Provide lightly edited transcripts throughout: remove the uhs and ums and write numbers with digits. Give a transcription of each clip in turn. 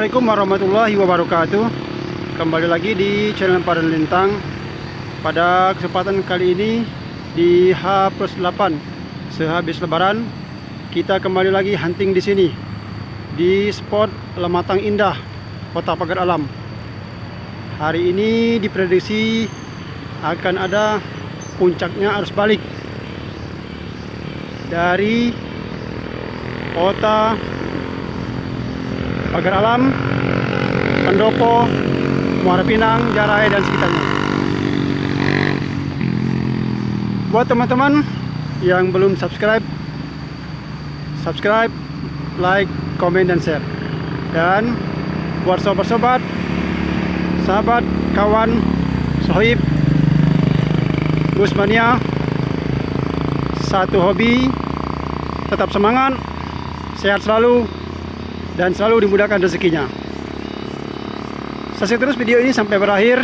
Assalamualaikum warahmatullahi wabarakatuh. Kembali lagi di channel Padan Lintang. Pada kesempatan kali ini di H+8 sehabis lebaran, kita kembali lagi hunting di sini di spot Lematang Indah, Kota Pagar Alam. Hari ini diprediksi akan ada puncaknya arus balik dari Kota Pagar Alam, Pendopo, Muara Pinang, Jarai dan sekitarnya. Buat teman-teman yang belum subscribe, like, komen dan share. Dan buat sobat-sobat, sahabat, kawan, sohib, Busmania, satu hobi, tetap semangat, sehat selalu, dan selalu dimudahkan rezekinya. Saksikan terus video ini sampai berakhir.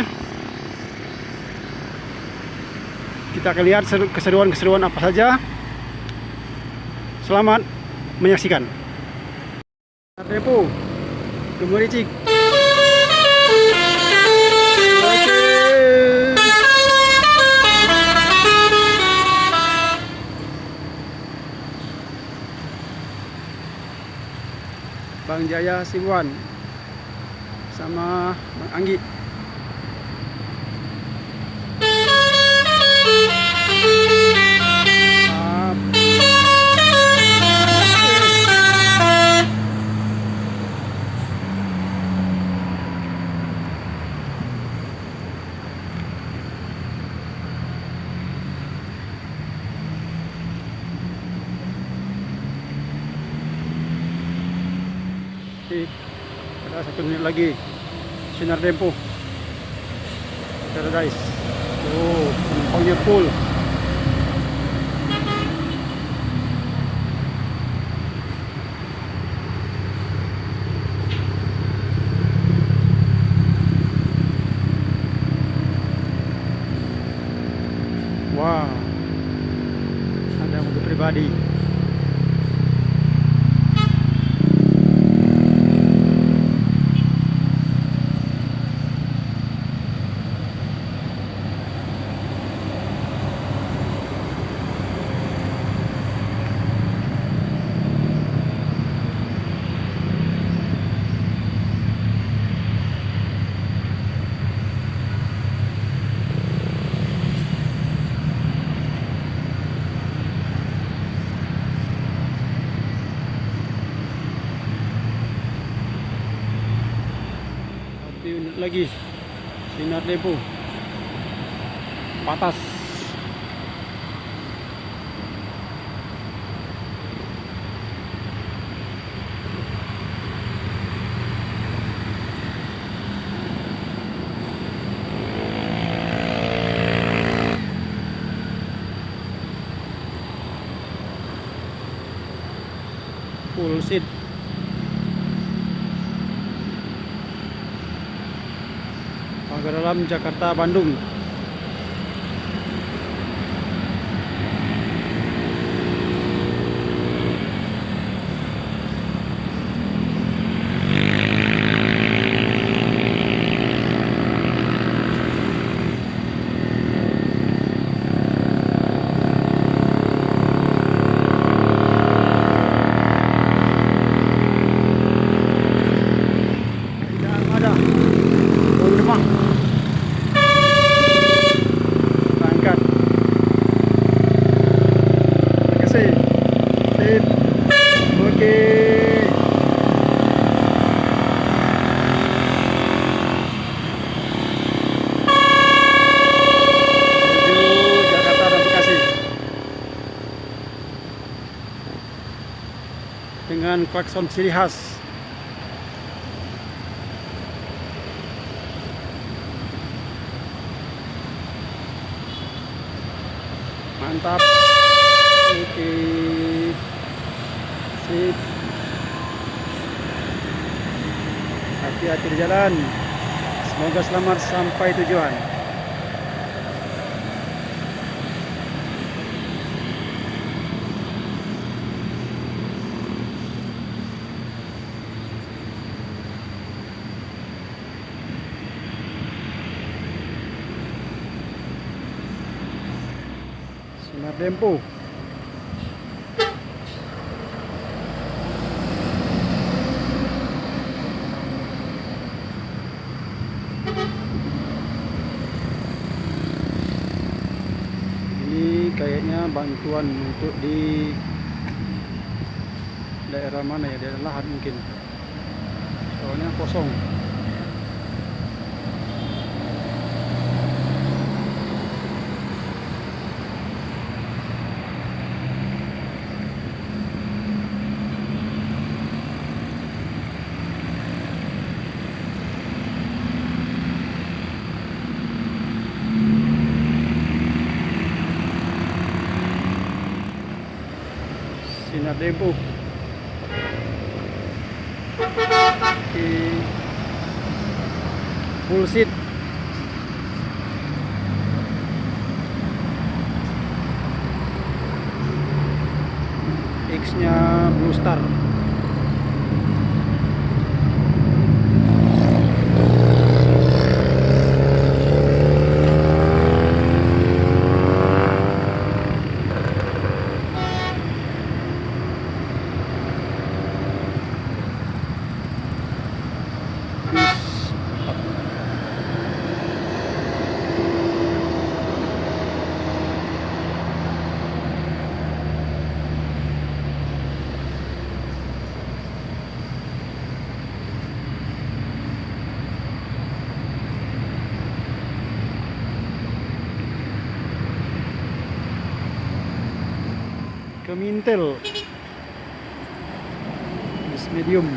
Kita akan lihat keseruan-keseruan apa saja. Selamat menyaksikan. Depo, Gemericik. Bang Jaya Sibuan sama Bang Anggi. Ada 1 menit lagi. Sinar tempo Paradise. Oh, penumpangnya full. Wow, ada mobil pribadi. Unit lagi Sinar Depo Patas. Full seat. Pagar Alam, Jakarta, Bandung. Tidak ada Bang Demang. Oke. Menuju Jakarta dan Bekasi dengan klakson ciri khas. Mantap. Oke. Sip. Hati-hati di jalan. Semoga selamat sampai tujuan. Sinar Dempo. Ini kayaknya bantuan untuk di daerah mana ya, daerah Lahat mungkin, soalnya kosong. Sinar Dempo. Bullshit. X-nya Blue Star. Kemintel bis medium.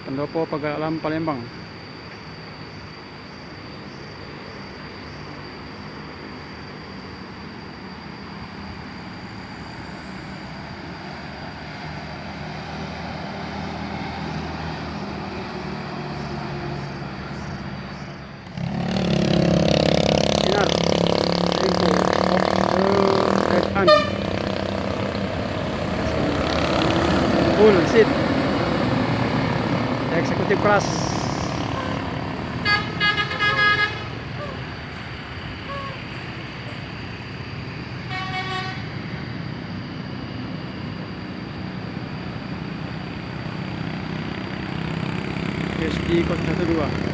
Pendopo Pagar Alam Palembang. Sinar Dempo of the Red Ant. Bullshit. Eksekutif kelas. SD 012.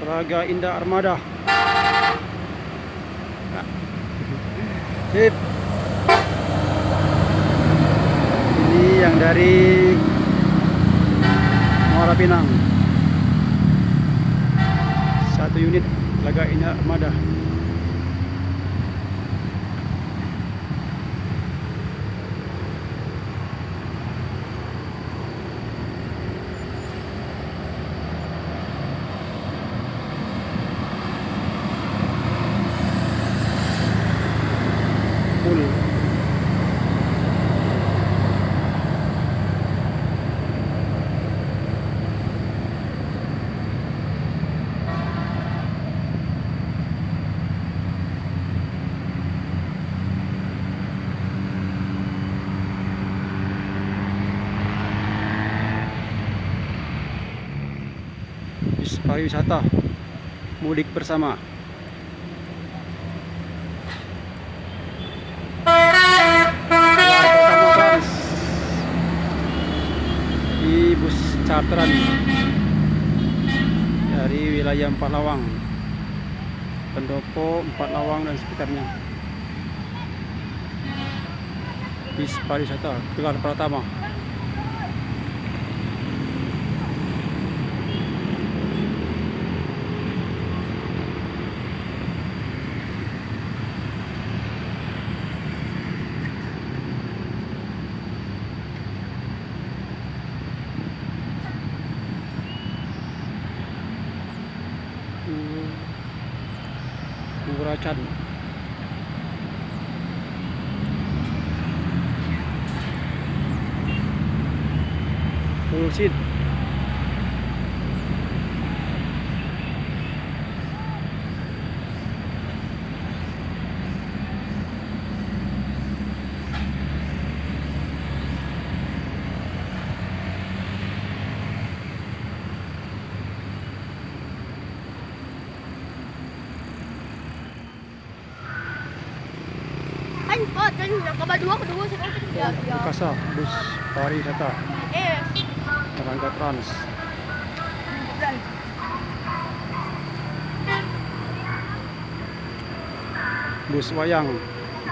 Telaga Indah Armada. Sip. Ini yang dari Muara Pinang. 1 unit Telaga Indah Armada. Bis pariwisata mudik bersama. Di bus charteran dari wilayah Empat Lawang, Pendopo, Empat Lawang dan sekitarnya. Bis pariwisata Gelar Pratama. Macan. Full seat. Kan yang kedua sih kan ya. Bukasa, bus pariwisata, Rangga Trans. Bus wayang,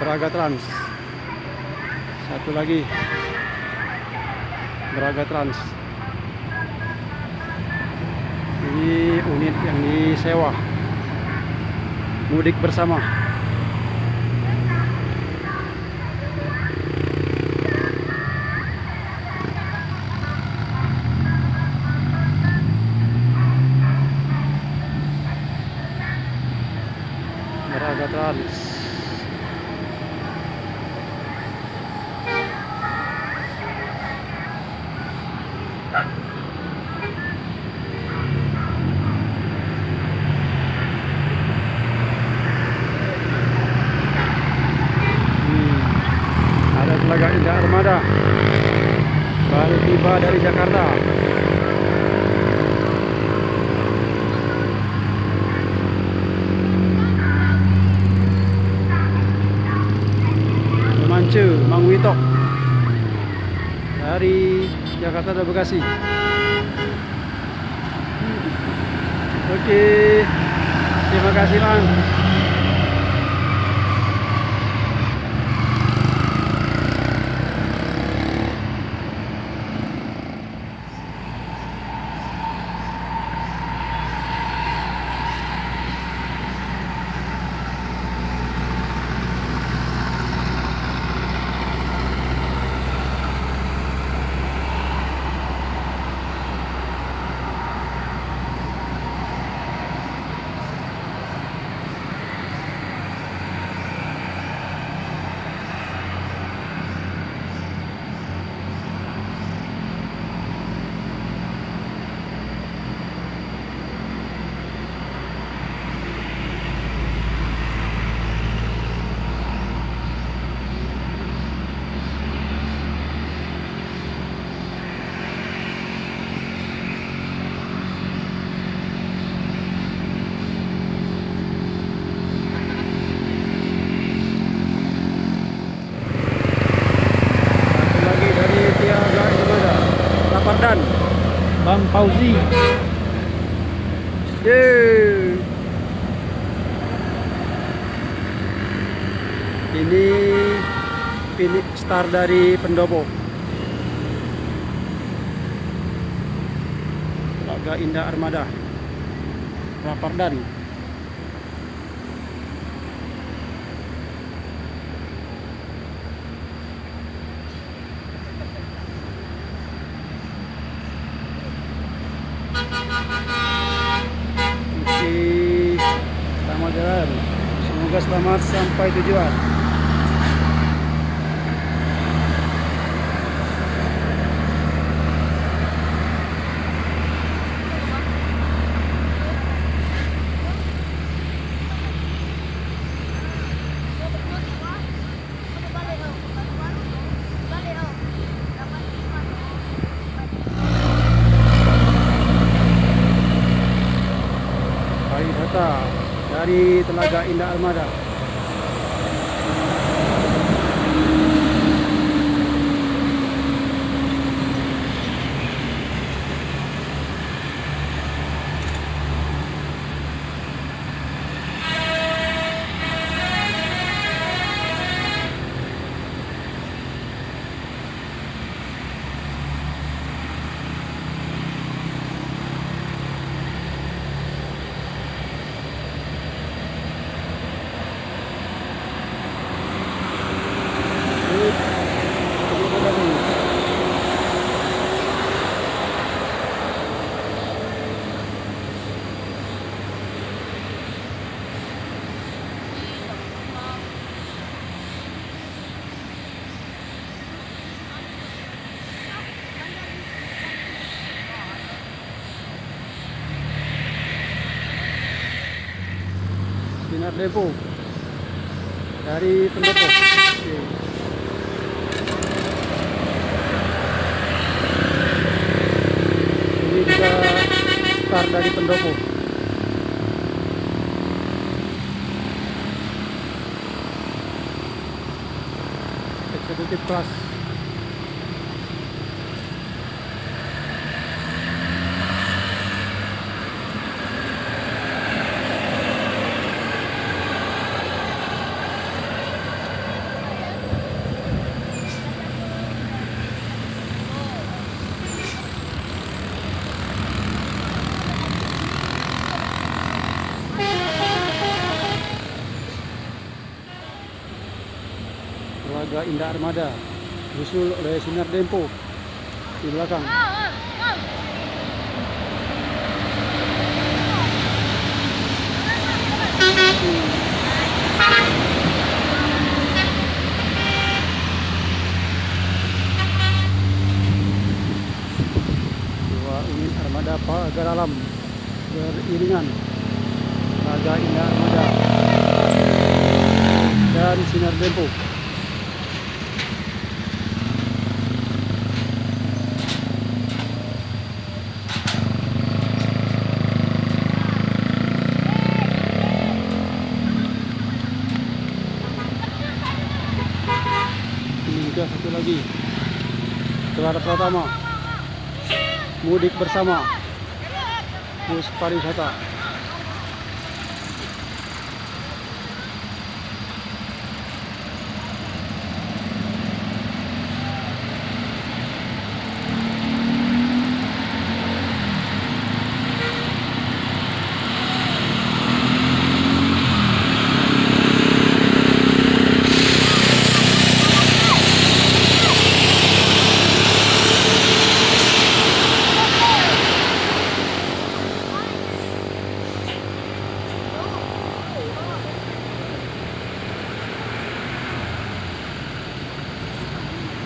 Braga Trans. Satu lagi, Braga Trans. Ini unit yang disewa. Mudik bersama. Braga Trans. Ada Telaga Indah Armada baru tiba dari Jakarta. Mance, Mang Witok dari Jakarta dan Bekasi. Oke, terima kasih Mang. Dan Bang Fauzi. Yeay. Ini star dari Pendopo. Telaga Indah Armada, Rapardan. Selamat jalan. Semoga selamat sampai tujuan. Pariwisata dari Telaga Indah Armada. Sinar Dempo dari Pendopo. Oke. Ini juga star dari Pendopo. Eksekutif kelas. Telaga Indah Armada disusul oleh Sinar Dempo di belakang. Dua unit armada pagar alam beriringan, Telaga Indah Armada dan Sinar Dempo. Juga satu lagi, Clara Pratama, mudik bersama bus pariwisata.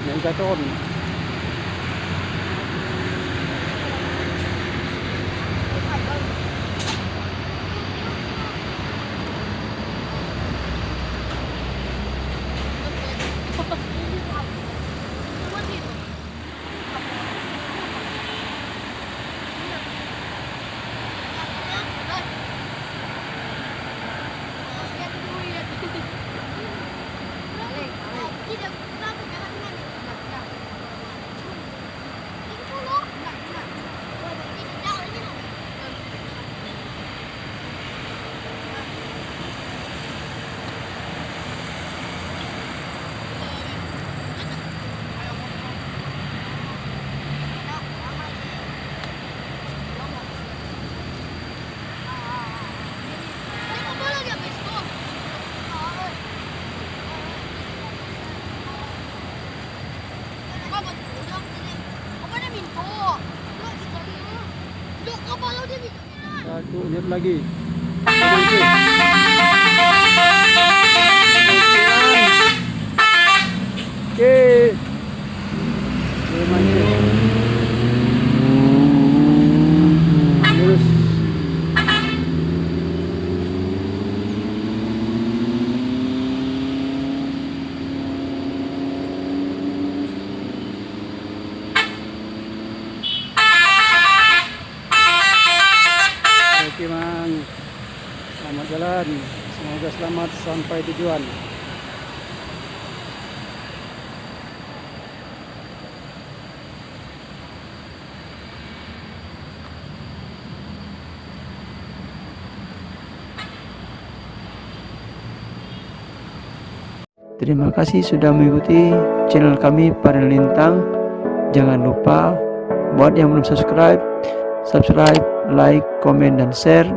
Megaton. Satu unit lagi. Pemancing. Oke. Pemancing. Lurus. Oke Mang, selamat jalan, semoga selamat sampai tujuan. Terima kasih sudah mengikuti channel kami Parel Lintang. Jangan lupa buat yang belum subscribe, like, komen, dan share,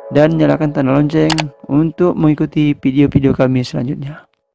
dan nyalakan tanda lonceng untuk mengikuti video-video kami selanjutnya.